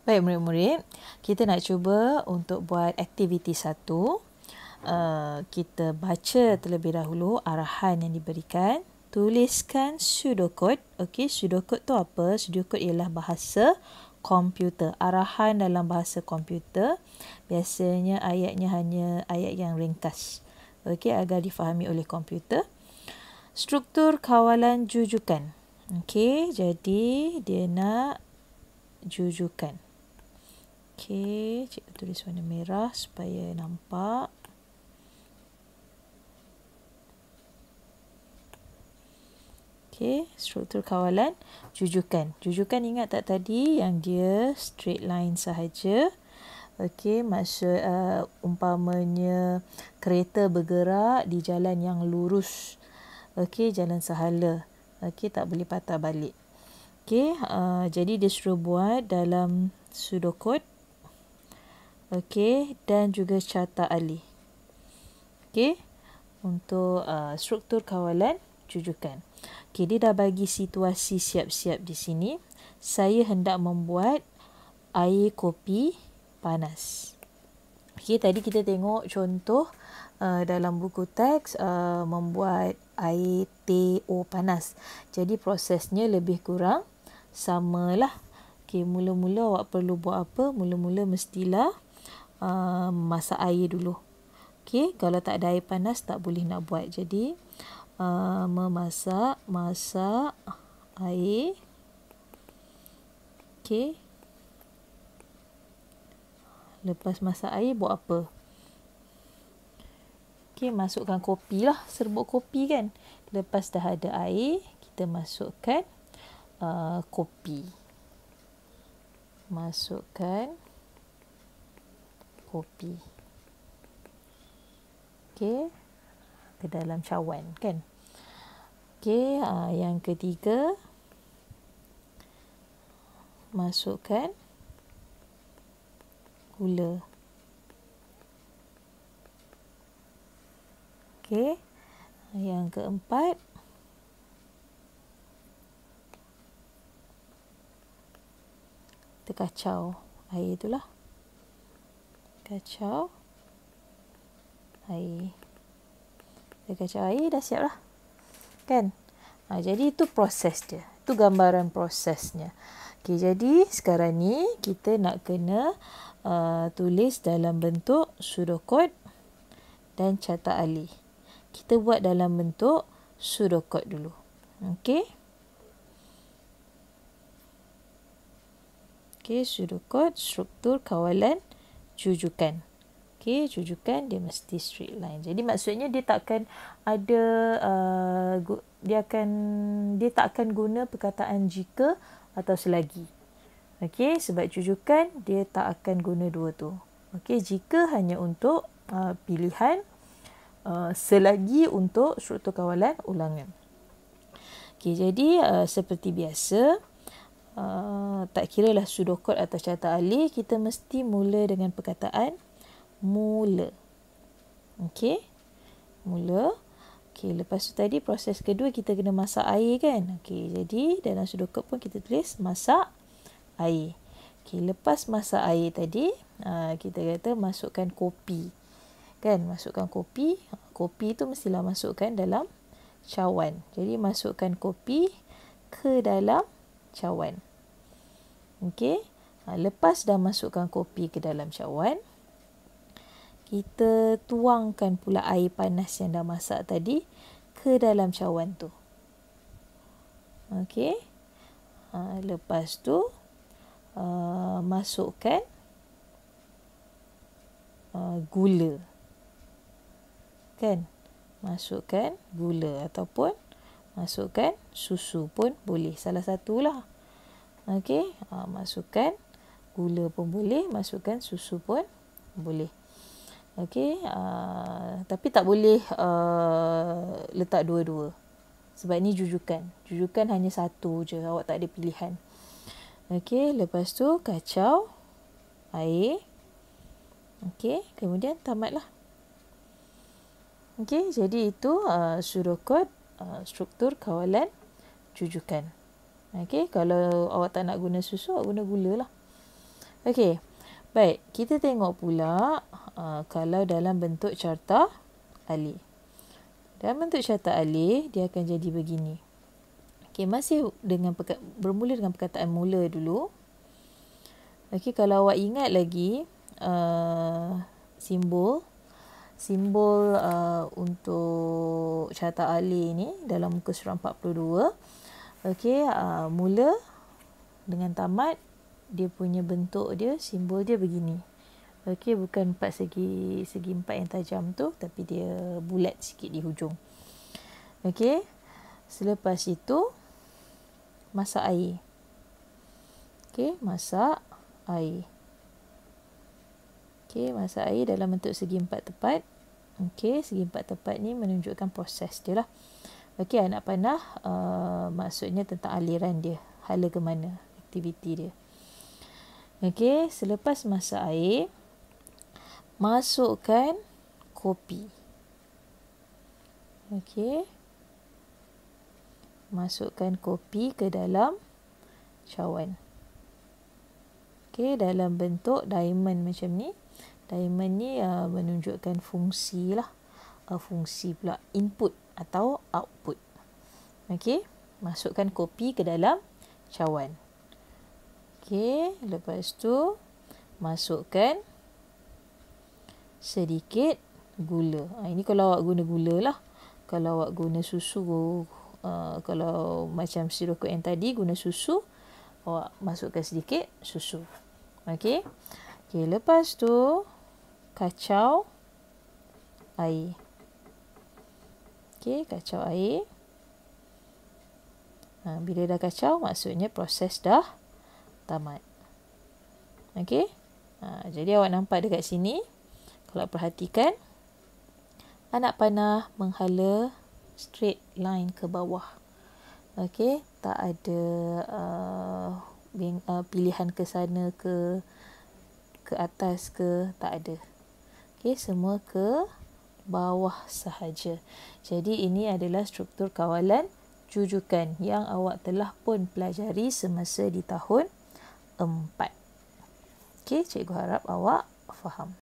Baik murid-murid, kita nak cuba untuk buat aktiviti 1. Kita baca terlebih dahulu arahan yang diberikan. Tuliskan pseudocode. Okey, pseudocode tu apa? Pseudocode ialah bahasa komputer. Arahan dalam bahasa komputer. Biasanya ayatnya hanya ayat yang ringkas. Okey, agar difahami oleh komputer. Struktur kawalan jujukan. Okey, jadi dia nak jujukan. Okey, cikgu tulis warna merah supaya nampak. Okey, struktur kawalan jujukan. Jujukan ingat tak tadi yang dia straight line sahaja. Okey, maksud umpamanya kereta bergerak di jalan yang lurus. Okey, jalan sahala. Okey, tak boleh patah balik. Okey, jadi dia suruh buat dalam pseudocode. Okey, dan juga carta alih. Okey, untuk struktur kawalan jujukan. Okey, dia dah bagi situasi siap-siap di sini. Saya hendak membuat air kopi panas. Okey, tadi kita tengok contoh dalam buku teks membuat air teh panas. Jadi prosesnya lebih kurang samalah. Okey, mula-mula awak perlu buat apa? Mula-mula mestilah masak air dulu. Okey, kalau tak ada air panas tak boleh nak buat. Jadi masak air. Okey. Lepas masak air buat apa? Okey, masukkan kopi lah, serbuk kopi kan. Lepas dah ada air, kita masukkan kopi. Masukkan kopi. Okey, ke dalam cawan kan. Okey, yang ketiga, masukkan gula. Okey, yang keempat, kita kacau air itulah. Kacau air. Kita kacau air, dah siap lah. Kan? Jadi itu proses dia. Itu gambaran prosesnya. Okey, jadi sekarang ni kita nak kena tulis dalam bentuk pseudocode dan carta alih. Kita buat dalam bentuk pseudocode dulu. Okey. Okey, pseudocode, struktur kawalan jujukan. Okey, jujukan dia mesti straight line. Jadi maksudnya dia takkan ada dia tak akan guna perkataan jika atau selagi. Okey, sebab jujukan dia tak akan guna dua tu. Okey, jika hanya untuk pilihan, selagi untuk struktur kawalan ulangan. Okey, jadi seperti biasa, tak kiralah pseudocode atau carta alih, kita mesti mula dengan perkataan mula. Okey, mula. Okey, lepas tu tadi proses kedua kita kena masak air kan. Okey, jadi dalam pseudocode pun kita tulis masak air. Okey, lepas masak air tadi, kita kata masukkan kopi. Kan, masukkan kopi. Kopi tu mestilah masukkan dalam cawan. Jadi masukkan kopi ke dalam cawan. Okey, lepas dah masukkan kopi ke dalam cawan, kita tuangkan pula air panas yang dah masak tadi ke dalam cawan tu. Okey. Lepas tu masukkan gula. Kan? Masukkan gula ataupun masukkan susu pun boleh. Salah satulah. Okey. Masukkan gula pun boleh. Masukkan susu pun boleh. Okey, tapi tak boleh letak dua-dua. Sebab ni jujukan. Jujukan hanya satu je. Awak tak ada pilihan. Okey, lepas tu kacau air. Okey, kemudian tamatlah. Okey, jadi itu pseudocode, struktur kawalan jujukan. Okey, kalau awak tak nak guna susu, awak guna gula lah. Okey. Baik, kita tengok pula kalau dalam bentuk carta alih. Dalam bentuk carta alih, dia akan jadi begini. Okey, masih bermula dengan perkataan mula dulu. Okey, kalau awak ingat lagi simbol untuk carta alih ni dalam muka surat 42. Okey, mula dengan tamat, dia punya bentuk dia, simbol dia begini. Okey, bukan segi 4 yang tajam tu, tapi dia bulat sikit di hujung. Okey, selepas itu masak air. Okey, masak air. Okey, masak air dalam bentuk segi 4 tepat. Okey, segi 4 tepat ni menunjukkan proses dia lah. Okey, anak panah maksudnya tentang aliran dia, hala ke mana, aktiviti dia. Okey, selepas masak air, masukkan kopi. Okey. Masukkan kopi ke dalam cawan. Okey, dalam bentuk diamond macam ni. Diamond ni menunjukkan fungsi lah. Fungsi pula input atau output. Okey, masukkan kopi ke dalam cawan. Okey, lepas tu masukkan sedikit gula. Ini kalau awak guna gula lah. Kalau awak guna susu, kalau macam sirup yang tadi guna susu, awak masukkan sedikit susu. Okey. Okey, lepas tu kacau air. Okey, kacau air. Bila dah kacau, maksudnya proses dah tamat. Okey. Jadi awak nampak dekat sini, kalau perhatikan, anak panah menghala straight line ke bawah. Okey, tak ada pilihan ke sana ke atas ke, tak ada. Okey, semua ke bawah sahaja. Jadi ini adalah struktur kawalan jujukan yang awak telah pun pelajari semasa di tahun 4. Okey, cikgu harap awak faham.